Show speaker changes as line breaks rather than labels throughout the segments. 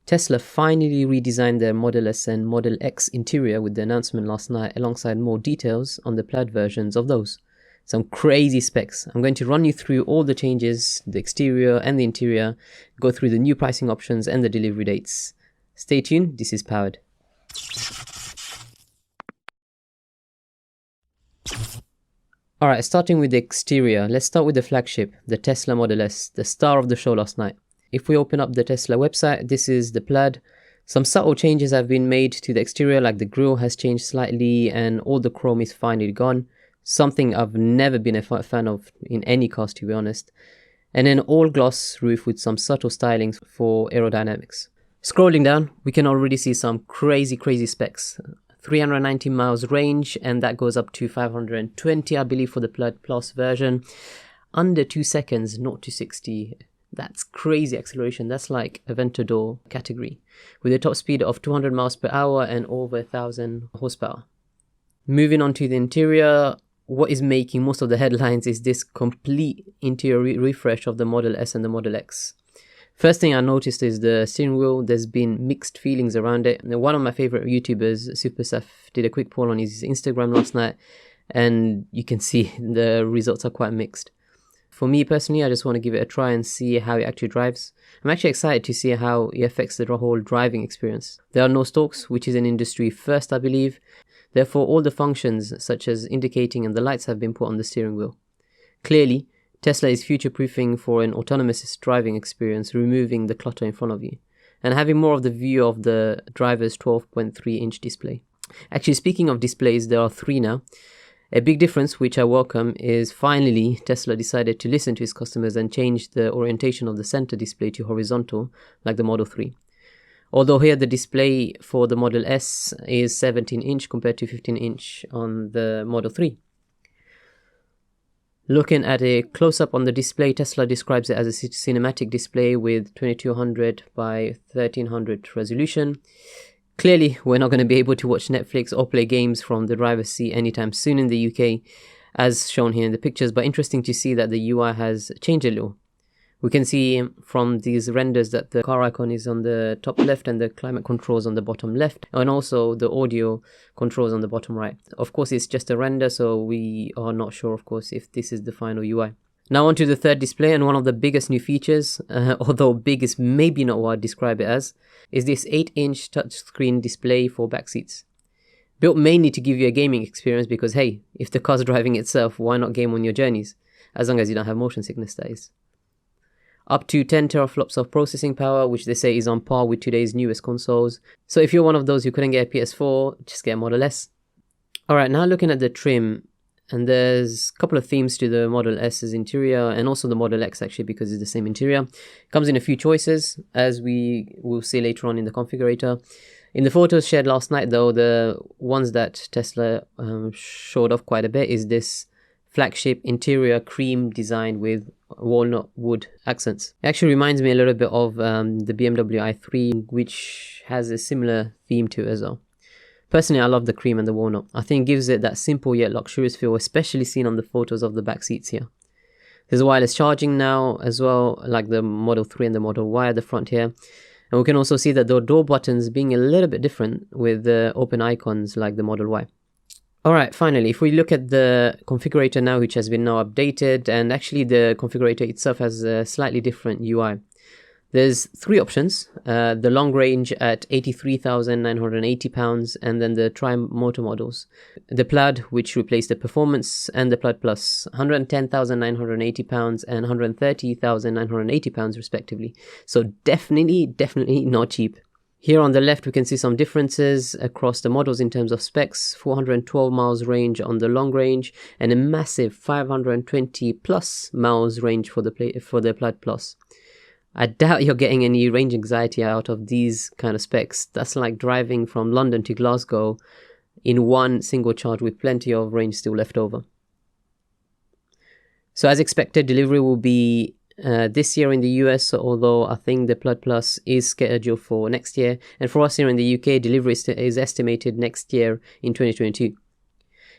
Tesla finally redesigned their Model S and Model X interior with the announcement last night, alongside more details on the Plaid versions of those. Some crazy specs. I'm going to run you through all the changes, the exterior and the interior, go through the new pricing options and the delivery dates. Stay tuned, this is Powered. Alright, starting with the exterior, let's start with the flagship, the Tesla Model S, the star of the show last night. If we open up the Tesla website, this is the Plaid. Some subtle changes have been made to the exterior, like the grille has changed slightly and all the chrome is finally gone. Something I've never been a fan of in any cars, to be honest. And an all gloss roof with some subtle stylings for aerodynamics. Scrolling down, we can already see some crazy specs. 390 miles range, and that goes up to 520, I believe, for the Plaid Plus version. Under 2 seconds, 0 to 60. That's crazy acceleration. That's like Aventador category, with a top speed of 200 miles per hour and over 1000 horsepower. Moving on to the interior, what is making most of the headlines is this complete interior refresh of the Model S and the Model X. First thing I noticed is the steering wheel. There's been mixed feelings around it. One of my favorite YouTubers, SuperSaf, did a quick poll on his Instagram last night, and you can see the results are quite mixed. For me personally, I just want to give it a try and see how it actually drives. I'm actually excited to see how it affects the whole driving experience. There are no stalks, which is an industry first, I believe. Therefore, all the functions such as indicating and the lights have been put on the steering wheel. Clearly, Tesla is future-proofing for an autonomous driving experience, removing the clutter in front of you and having more of the view of the driver's 12.3-inch display. Actually, speaking of displays, there are 3 now. A big difference, which I welcome, is finally Tesla decided to listen to its customers and change the orientation of the center display to horizontal, like the Model 3. Although here the display for the Model S is 17-inch compared to 15-inch on the Model 3. Looking at a close-up on the display, Tesla describes it as a cinematic display with 2200 by 1300 resolution. Clearly, we're not going to be able to watch Netflix or play games from the driver's seat anytime soon in the UK, as shown here in the pictures, but interesting to see that the UI has changed a little. We can see from these renders that the car icon is on the top left and the climate controls on the bottom left, and also the audio controls on the bottom right. Of course, it's just a render, so we are not sure, of course, if this is the final UI. Now on to the third display, and one of the biggest new features, although big is maybe not what I'd describe it as, is this 8-inch touchscreen display for back seats. Built mainly to give you a gaming experience because, hey, if the car's driving itself, why not game on your journeys? As long as you don't have motion sickness, that is. Up to 10 teraflops of processing power, which they say is on par with today's newest consoles. So if you're one of those who couldn't get a PS4, just get a Model S. Alright, now looking at the trim, and there's a couple of themes to the Model S's interior and also the Model X actually, because it's the same interior. It comes in a few choices, as we will see later on in the configurator. In the photos shared last night though, the ones that Tesla showed off quite a bit is this flagship interior cream design with walnut wood accents. It actually reminds me a little bit of the BMW i3, which has a similar theme to it as well. Personally, I love the cream and the walnut. I think it gives it that simple yet luxurious feel, especially seen on the photos of the back seats here. There's wireless charging now as well, like the Model 3 and the Model Y at the front here. And we can also see that the door buttons being a little bit different with the open icons like the Model Y. Alright, finally, if we look at the configurator now, which has been now updated, and actually the configurator itself has a slightly different UI. There's 3 options, the long range at £83,980, and then the tri-motor models. The Plaid, which replaced the Performance, and the Plaid Plus, £110,980 and £130,980 respectively. So definitely not cheap. Here on the left, we can see some differences across the models in terms of specs. 412 miles range on the long range and a massive 520 plus miles range for the Plaid Plus. I doubt you're getting any range anxiety out of these kind of specs. That's like driving from London to Glasgow in one single charge with plenty of range still left over. So as expected, delivery will be this year in the US, although I think the Plaid Plus is scheduled for next year. And for us here in the UK, delivery is estimated next year in 2022.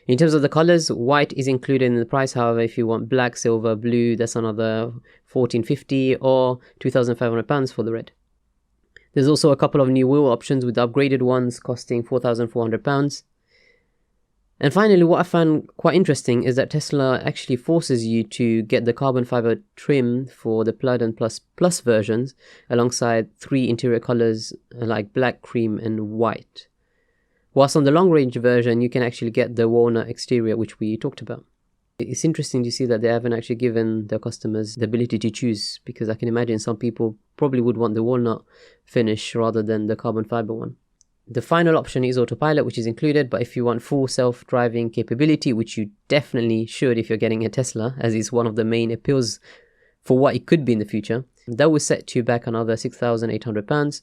In terms of the colors, white is included in the price. However, if you want black, silver, blue, that's another £1,450 or £2,500 for the red. There's also a couple of new wheel options, with the upgraded ones costing £4,400. And finally, what I found quite interesting is that Tesla actually forces you to get the carbon fiber trim for the Plaid and Plus versions, alongside 3 interior colors like black, cream and white. Whilst on the long range version, you can actually get the walnut exterior, which we talked about. It's interesting to see that they haven't actually given their customers the ability to choose, because I can imagine some people probably would want the walnut finish rather than the carbon fiber one. The final option is autopilot, which is included, but if you want full self-driving capability, which you definitely should if you're getting a Tesla, as it's one of the main appeals for what it could be in the future, that will set you back another £6,800.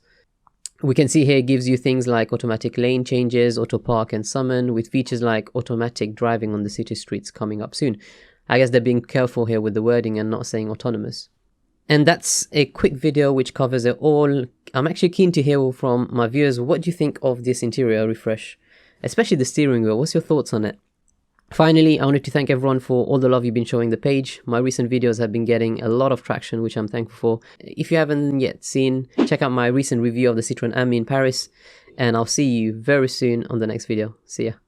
We can see here it gives you things like automatic lane changes, auto park and summon, with features like automatic driving on the city streets coming up soon. I guess they're being careful here with the wording and not saying autonomous. And that's a quick video which covers it all. I'm actually keen to hear from my viewers, what do you think of this interior refresh? Especially the steering wheel, what's your thoughts on it? Finally, I wanted to thank everyone for all the love you've been showing the page. My recent videos have been getting a lot of traction, which I'm thankful for. If you haven't yet seen, check out my recent review of the Citroën Ami in Paris, and I'll see you very soon on the next video. See ya.